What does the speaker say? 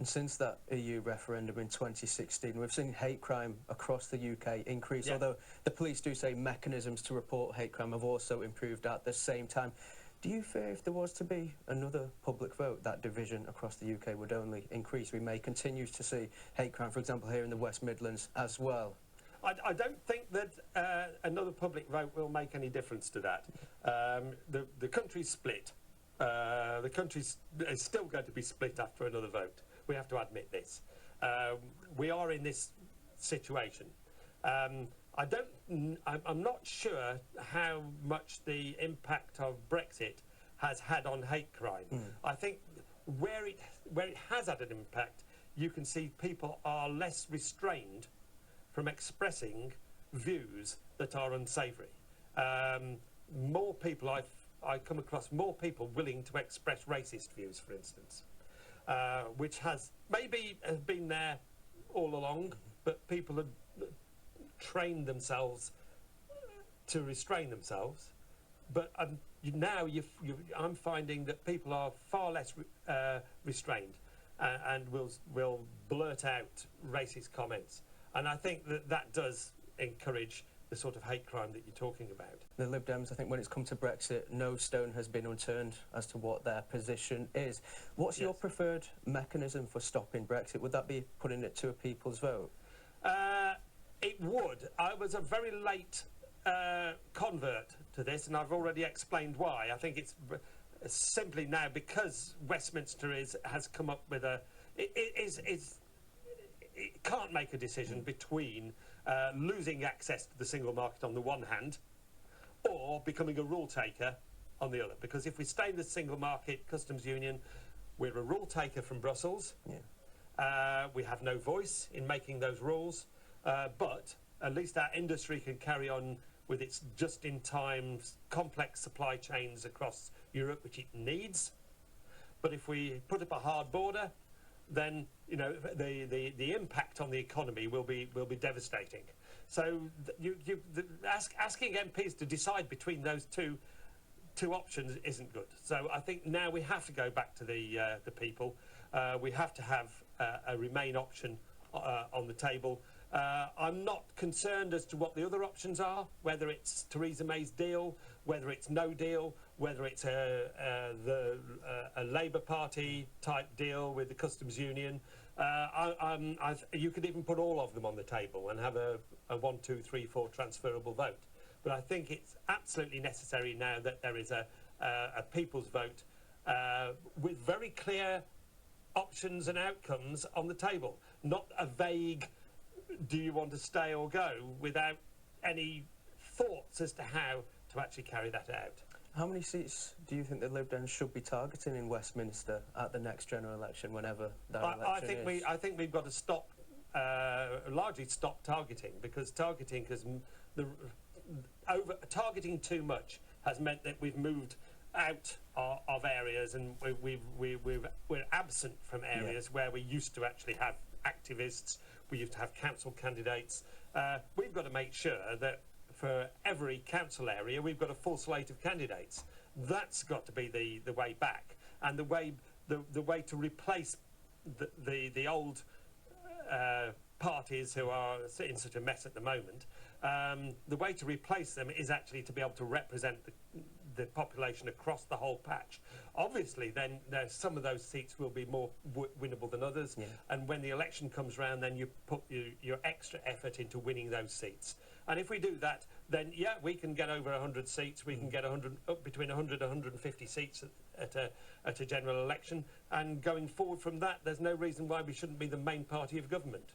And since that EU referendum in 2016, we've seen hate crime across the UK increase, although the police do say mechanisms to report hate crime have also improved at the same time. Do you fear if there was to be another public vote, that division across the UK would only increase? We may continue to see hate crime, for example, here in the West Midlands as well. I don't think that another public vote will make any difference to that. The country's split. The country is still going to be split after another vote. We have to admit this. We are in this situation. I'm not sure how much the impact of Brexit has had on hate crime. I think where it has had an impact, you can see people are less restrained from expressing views that are unsavoury. More people, I come across more people willing to express racist views, for instance, which has maybe been there all along, but people have trained themselves to restrain themselves. But now I'm finding that people are far less restrained and will blurt out racist comments. And I think that does encourage the sort of hate crime that you're talking about. The Lib Dems, I think when it's come to Brexit, no stone has been unturned as to what their position is. What's your preferred mechanism for stopping Brexit? Would that be putting it to a people's vote? It would. I was a very late convert to this, and I've already explained why. I think it's simply now because Westminster has come up with it can't make a decision between losing access to the single market on the one hand or becoming a rule taker on the other. Because if we stay in the single market customs union, we're a rule taker from Brussels. We have no voice in making those rules, but at least our industry can carry on with its just-in-time complex supply chains across Europe, which it needs. But if we put up a hard border, then the impact on the economy will be devastating. So asking MPs to decide between those two options isn't good. So I think now we have to go back to the people. We have to have a Remain option on the table. I'm not concerned as to what the other options are, whether it's Theresa May's deal, whether it's no deal, whether it's a Labour Party type deal with the customs union. You could even put all of them on the table and have a 1, 2, 3, 4 transferable vote. But I think it's absolutely necessary now that there is a people's vote with very clear options and outcomes on the table, not a vague do you want to stay or go without any thoughts as to how to actually carry that out. How many seats do you think the Lib Dems should be targeting in Westminster at the next general election, whenever that election is? I think we've got to stop, largely stop targeting, because targeting too much has meant that we've moved out of areas, and we're absent from areas where we used to actually have activists, we used to have council candidates. We've got to make sure that for every council area we've got a full slate of candidates. That's got to be the way back, and the way to replace the old parties who are in such a mess at the moment. The way to replace them is actually to be able to represent the population across the whole patch. Obviously, then some of those seats will be more winnable than others, and when the election comes round, then you put your extra effort into winning those seats. And if we do that, then we can get over 100 seats. We can get up between 100 and 150 seats at a general election. And going forward from that, there's no reason why we shouldn't be the main party of government.